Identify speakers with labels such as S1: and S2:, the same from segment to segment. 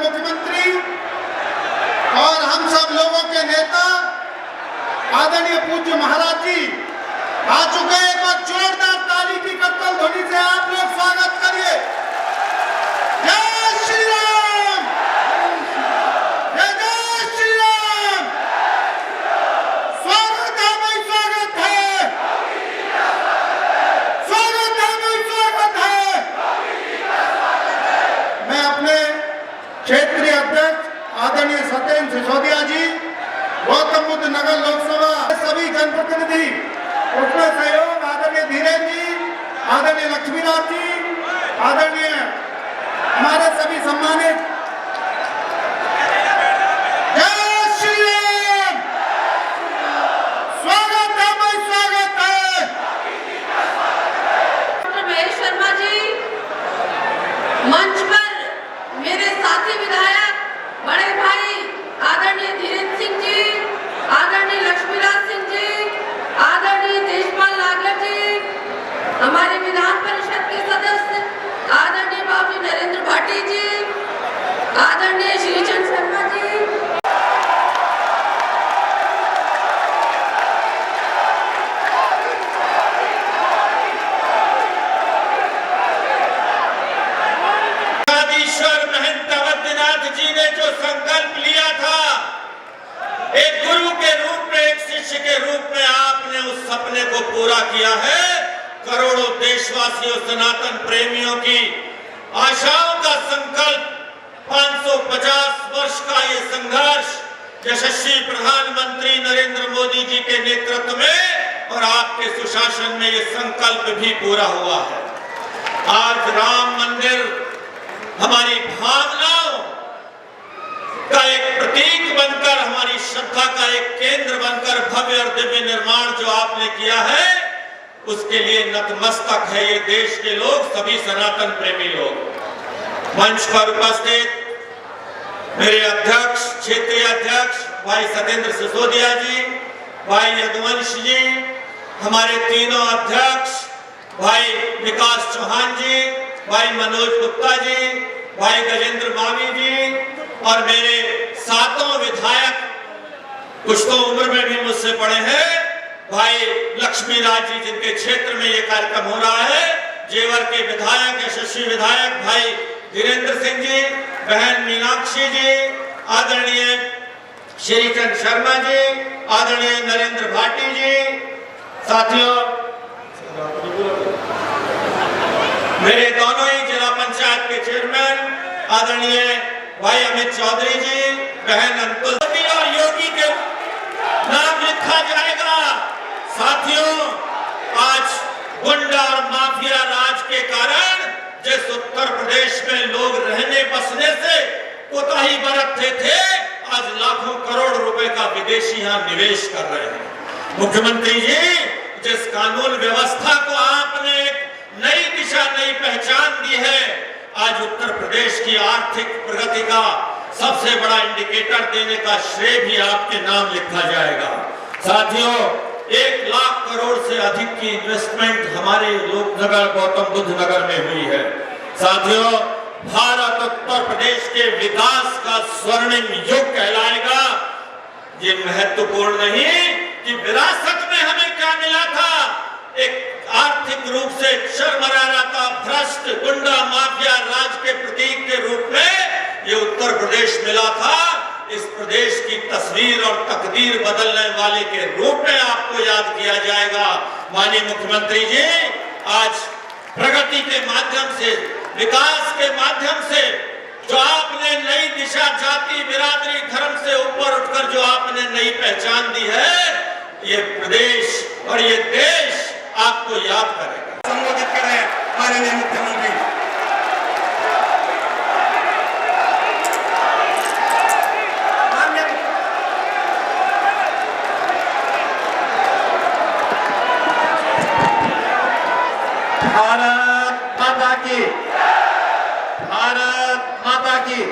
S1: मुख्यमंत्री और हम सब लोगों के नेता आदरणीय पूज्य महाराज जी आ चुके हैं। एक बार जोरदार ताली की करतल ध्वनि से आप लोग स्वागत करिए। जय श्री राम, जय जय श्री राम। स्वागत है भाई, स्वागत है, स्वागत है भाई, स्वागत है। मैं अपने क्षेत्रीय अध्यक्ष आदरणीय सत्येंद्र सिसोदिया जी, गौतम बुद्ध नगर लोकसभा सभी जनप्रतिनिधि, उसमें सहयोग आदरणीय धीरेन्द्र जी, आदरणीय लक्ष्मीनाथ जी, आदरणीय हमारे सभी सम्मानित, जय श्री राम। स्वागत है भाई, स्वागत है।
S2: डॉक्टर महेश शर्मा जी, मंच पर मेरे साथी विधायक बड़े भाई आदरणीय धीरेन्द्र सिंह जी, आदरणीय लक्ष्मीनाथ सिंह जी, आदरणीय देशपाल नागलर जी, हमारे विधान परिषद के सदस्य आदरणीय बाबू नरेंद्र भाटी जी, आदरणीय श्रीचंद शर्मा जी,
S3: महंत अवधनाथ जी ने जो संकल्प लिया था, एक गुरु के रूप में, एक शिष्य के रूप में आपने उस सपने को पूरा किया है। करोड़ों देशवासियों, सनातन प्रेमियों की आशाओं का संकल्प, 550 वर्ष का ये संघर्ष यशस्वी प्रधानमंत्री नरेंद्र मोदी जी के नेतृत्व में और आपके सुशासन में ये संकल्प भी पूरा हुआ है। आज राम मंदिर हमारी भावनाओं का एक प्रतीक बनकर, हमारी श्रद्धा का एक केंद्र बनकर भव्य और दिव्य निर्माण जो आपने किया है, उसके लिए नतमस्तक है ये देश के लोग, सभी सनातन प्रेमी लोग। मंच पर उपस्थित मेरे अध्यक्ष, क्षेत्रीय अध्यक्ष भाई सत्येंद्र सिसोदिया जी, भाई यदुवंश जी, हमारे तीनों अध्यक्ष भाई विकास चौहान जी, भाई मनोज गुप्ता जी, भाई गजेंद्र मावी जी और मेरे सातों विधायक, कुछ तो उम्र में भी मुझसे बड़े हैं, भाई लक्ष्मीनाथ जी जिनके क्षेत्र में ये कार्यक्रम हो रहा है, जेवर के विधायक, यशस्वी विधायक भाई धीरेन्द्र सिंह जी, बहन मीनाक्षी जी, आदरणीय श्रीचंद शर्मा जी, आदरणीय नरेंद्र भाटी जी, साथियों मेरे दोनों ही जिला पंचायत के चेयरमैन आदरणीय भाई अमित चौधरी जी, बहन अंकुल और योगी के नाम लिखा जाएगा। साथियों, आज गुंडा और माफिया राज के कारण जिस उत्तर प्रदेश में लोग रहने बसने से कोताही बरतते थे, आज लाखों करोड़ रुपए का विदेशी यहाँ निवेश कर रहे हैं। मुख्यमंत्री जी, जिस कानून व्यवस्था को आपने एक नई दिशा, नई पहचान दी है, आज उत्तर प्रदेश की आर्थिक प्रगति का सबसे बड़ा इंडिकेटर देने का श्रेय भी आपके नाम लिखा जाएगा। साथियों, 1 लाख करोड़ से अधिक की इन्वेस्टमेंट हमारे लोकनगर गौतम बुद्ध नगर में हुई है। साथियों, भारत उत्तर प्रदेश के विकास का स्वर्णिम युग कहलाएगा। ये महत्वपूर्ण नहीं कि विरासत में हमें क्या मिला था, एक आर्थिक रूप से शर्मराना का भ्रष्ट गुंडा माफिया राज के प्रतीक के रूप में ये उत्तर प्रदेश मिला था। इस प्रदेश की तस्वीर और तकदीर बदलने वाले के रूप में आपको याद किया जाएगा। माननीय मुख्यमंत्री जी, आज प्रगति के माध्यम से, विकास के माध्यम से जो आपने नई दिशा, जाति, बिरादरी, धर्म से ऊपर उठकर जो आपने नई पहचान दी है, ये प्रदेश और ये देश आपको याद करेगा।
S1: संबोधित करें माननीय मुख्यमंत्री। भारत माता की, भारत माता की,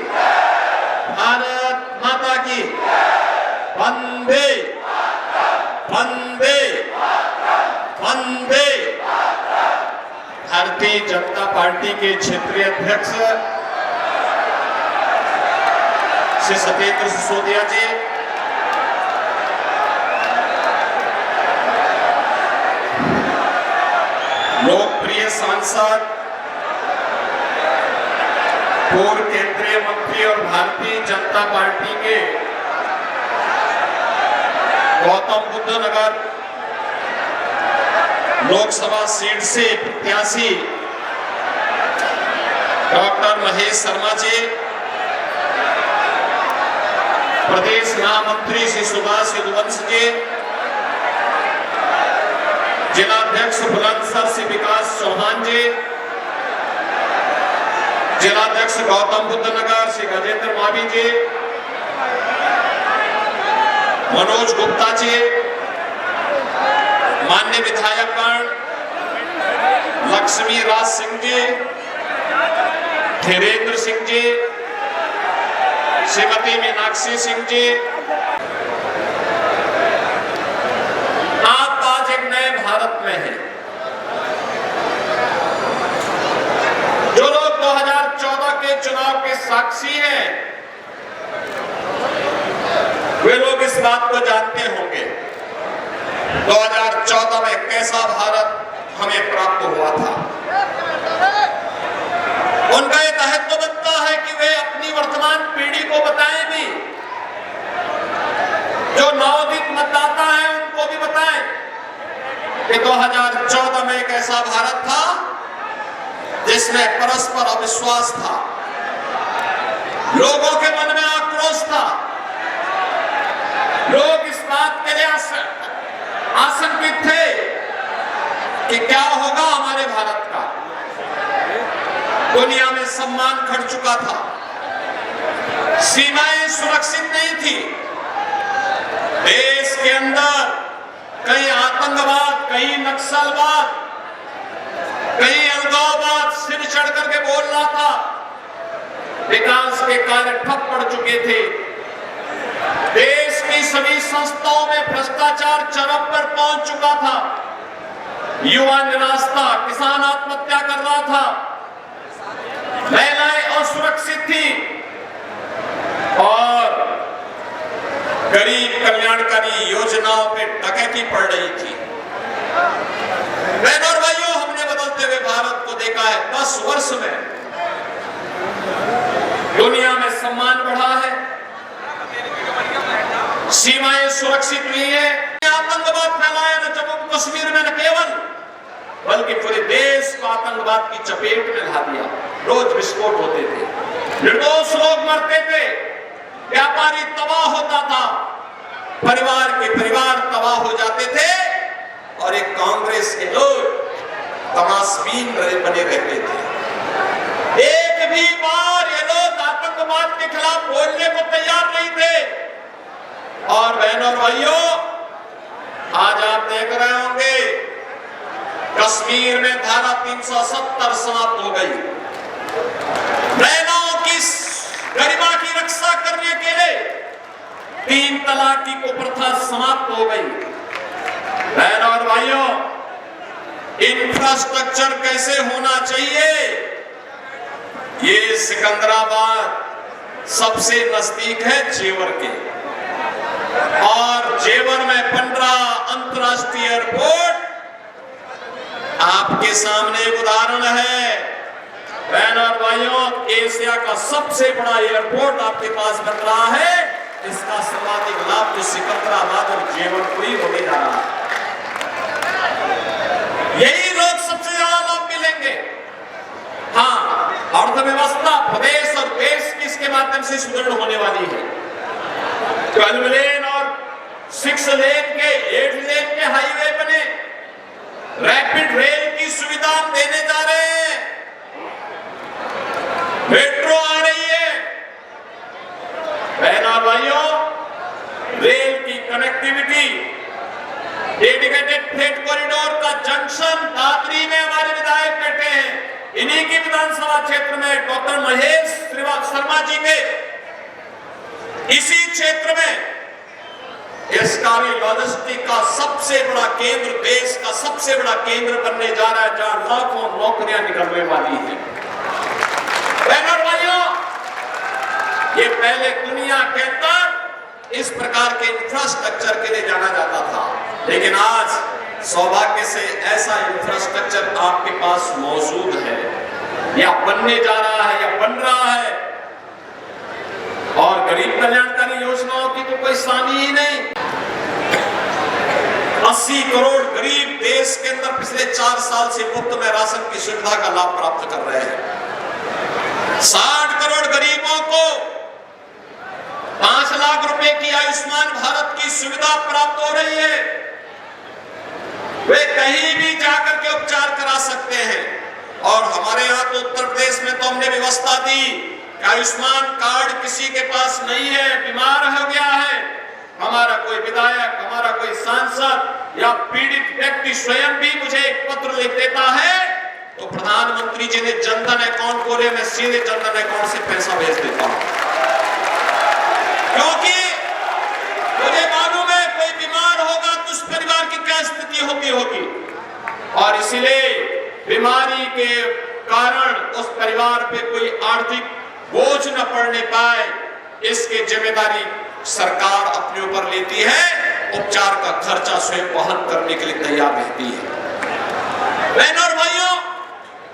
S1: भारत माता की, वंदे वंदे वंदे। भारतीय जनता पार्टी के क्षेत्रीय अध्यक्ष
S3: श्री सत्येंद्र सिसोदिया जी, लोकप्रिय सांसद, पूर्व केंद्रीय मंत्री और भारतीय जनता पार्टी के गौतम बुद्ध नगर लोकसभा सीट से प्रत्याशी डॉक्टर महेश शर्मा जी, प्रदेश महामंत्री श्री सुभाष यदुवंश जी, जिलाध्यक्ष बुलंदशहर श्री विकास चौहान जी, जिलाध्यक्ष गौतम बुद्ध नगर श्री गजेंद्र मावी जी, मनोज गुप्ता जी, मान्य विधायकगण लक्ष्मी राज सिंह जी, धीरेन्द्र सिंह जी, श्रीमती मीनाक्षी सिंह जी, आप आज एक नए भारत में हैं। जो लोग 2014 के चुनाव के साक्षी हैं, वे लोग इस बात को जानते होंगे 2014 में कैसा भारत हमें प्राप्त हुआ था। उनका यह दायित्व बनता है कि वे अपनी वर्तमान पीढ़ी को बताएं भी, जो नवोदित मतदाता हैं उनको भी बताएं कि 2014 में एक ऐसा भारत था जिसमें परस्पर अविश्वास था, लोगों के मन में आक्रोश था, लोग इस बात के लिए आशंकित थे कि क्या होगा हमारे भारत का। दुनिया में सम्मान खट चुका था, सीमाएं सुरक्षित नहीं थी, देश के अंदर कहीं आतंकवाद, कहीं नक्सलवाद, कहीं अलगाववाद सिर चढ़ करके बोल रहा था, विकास के कार्य ठप पड़ चुके थे, देश की सभी संस्थाओं में भ्रष्टाचार चरम पर पहुंच चुका था, युवा निराश था, किसान आत्महत्या कर रहा था, महिलाएं असुरक्षित थी और गरीब कल्याणकारी योजनाओं पे डकैती पड़ रही थी। बहनों और भाइयों, हमने बदलते हुए भारत को देखा है। 10 वर्ष में दुनिया में सम्मान बढ़ा है, सीमाएं सुरक्षित हुई है, आतंकवाद फैलाया न जम्मू कश्मीर में न केवल बल्कि पूरे देश को आतंकवाद की चपेट में ला दिया। रोज विस्फोट होते थे, निर्दोष लोग मरते थे, व्यापारी तबाह होता था, परिवार के परिवार तबाह हो जाते थे और एक कांग्रेस के लोग तमाशबीन बने रहते थे। एक भी बार ये लोग आतंकवाद के खिलाफ बोलने को तैयार नहीं थे। और बहनों और भाइयों, आज आप देख रहे होंगे कश्मीर में धारा 370 समाप्त हो गई। महिलाओं की गरिमा की रक्षा करने के लिए 3 तलाक की कुप्रथा समाप्त हो गई। बहनों और भाइयों, इंफ्रास्ट्रक्चर कैसे होना चाहिए, ये सिकंदराबाद सबसे नजदीक है जेवर के, और जेवर में 15 अंतरराष्ट्रीय एयरपोर्ट आपके सामने एक उदाहरण है। बहनों और भाइयों, एशिया का सबसे बड़ा एयरपोर्ट आपके पास बन रहा है। इसका सर्वाधिक लाभ तो सिकंदराबाद और जेवर को ही होने जा रहा है। यही लोग सबसे ज्यादा लाभ मिलेंगे। हाँ, अर्थव्यवस्था प्रदेश और देश की इसके माध्यम से सुदृढ़ होने वाली है। 12 लेन और 6 लेन के 8 लेन के हाईवे बने, रैपिड रेल की सुविधा हम देने जा रहे हैं, मेट्रो आ रही है। बहनों और भाइयों, रेल की कनेक्टिविटी, डेडिकेटेड फ्रेट कॉरिडोर का जंक्शन दादरी में हमारे विधायक बैठे हैं। इन्हीं की विधानसभा क्षेत्र में डॉक्टर महेश शर्मा जी के इसी क्षेत्र में इसका भी लॉजिस्टिक का सबसे बड़ा केंद्र, देश का सबसे बड़ा केंद्र बनने जा रहा है, जहां लाखों नौकरियां निकलने वाली हैं। बहनों और भाइयों, ये पहले दुनिया के अंदर इस प्रकार के इंफ्रास्ट्रक्चर के लिए जाना जाता था, लेकिन आज सौभाग्य से ऐसा इंफ्रास्ट्रक्चर आपके पास मौजूद है, या बनने जा रहा है, या बन रहा है। और गरीब कल्याणकारी योजनाओं की तो कोई सानी ही नहीं। 80 करोड़ गरीब देश के अंदर पिछले 4 साल से मुफ्त में राशन की सुविधा का लाभ प्राप्त कर रहे हैं। 60 करोड़ गरीबों को 5 लाख रुपए की आयुष्मान भारत की सुविधा प्राप्त हो रही है। वे कहीं भी जाकर के उपचार करा सकते हैं। और हमारे यहाँ तो उत्तर प्रदेश में तो हमने व्यवस्था दी कि आयुष्मान कार्ड किसी के पास नहीं है, बीमार हो गया है, हमारा कोई विधायक, हमारा कोई सांसद या पीड़ित व्यक्ति स्वयं भी मुझे एक पत्र लिख देता है तो प्रधानमंत्री जी ने जनधन अकाउंट खोले, मैं सीधे जनधन अकाउंट से पैसा भेज देता हूं, क्योंकि मुझे मालूम है कोई बीमार होगा तो उस परिवार की क्या स्थिति होगी। और इसलिए बीमारी के कारण उस परिवार पे कोई आर्थिक बोझ न पड़ने पाए, इसकी जिम्मेदारी सरकार अपने ऊपर लेती है, उपचार का खर्चा स्वयं वहन करने के लिए तैयार रहती है। बहनों और भाइयों,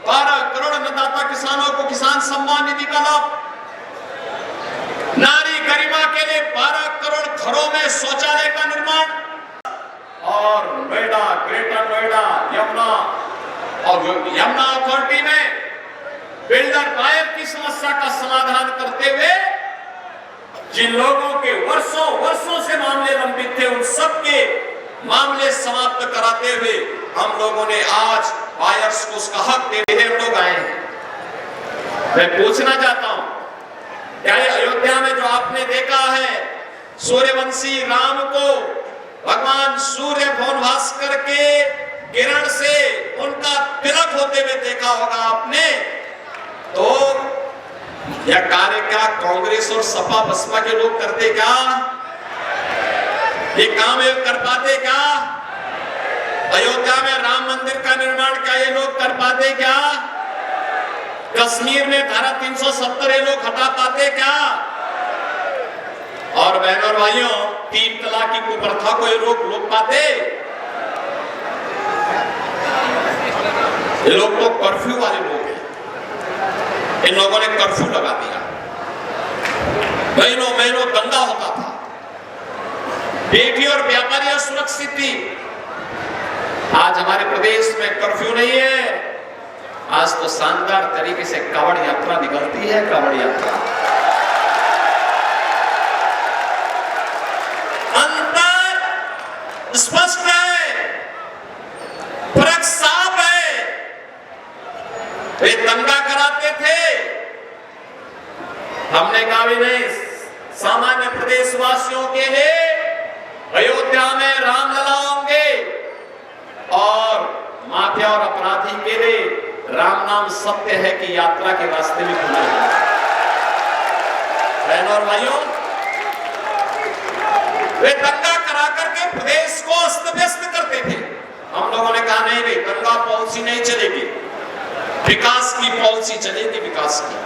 S3: 12 करोड़ अन्नदाता किसानों को किसान सम्मान निधि का लाभ, नारी गरिमा के लिए 12 करोड़ घरों में शौचालय का निर्माण, और नोएडा, ग्रेटर नोएडा, यमुना अथॉरिटी में बिल्डर बायर की समस्या का समाधान करते हुए जिन लोगों के वर्षों से मामले लंबित थे, उन सबके मामले समाप्त कराते हुए हम लोगों ने आज बायर्स को उसका हक देते हम लोग आए हैं। मैं पूछना चाहता हूं, क्या ये अयोध्या में जो आपने देखा है सूर्यवंशी राम को भगवान सूर्य भगवान भास्कर के किरण से उनका तिलक होते हुए देखा होगा आपने, तो यह कार्य क्या कांग्रेस और सपा बसपा के लोग करते क्या? ये काम ये कर पाते क्या? अयोध्या में राम मंदिर का निर्माण क्या ये लोग कर पाते क्या? कश्मीर में धारा 370 ये लोग हटा पाते क्या? और बहनों और भाइयों, 3 तलाक की कुप्रथा को ये रोक पाते? ये लोग तो कर्फ्यू वाले लोग हैं, इन लोगों ने कर्फ्यू लगा दिया, महीनों दंगा होता था, बेटी और व्यापारी सुरक्षित थी। आज हमारे प्रदेश में कर्फ्यू नहीं है, आज तो शानदार तरीके से कावड़ यात्रा निकलती है। कावड़ यात्रा अंतर स्पष्ट है, फर्क साफ है। वे दंगा कराते थे, हमने कहा भी नहीं, सामान्य प्रदेशवासियों के लिए अयोध्या में रामलला होंगे और माफिया और अपराधी के लिए राम नाम सत्य है कि यात्रा के रास्ते में खुले हैं। बहनों और भाइयों, वे दंगा करा करके प्रदेश को अस्त व्यस्त करते थे। हम लोगों ने कहा नहीं भाई, दंगा पॉलिसी नहीं चलेगी, विकास की पॉलिसी चलेगी, विकास की।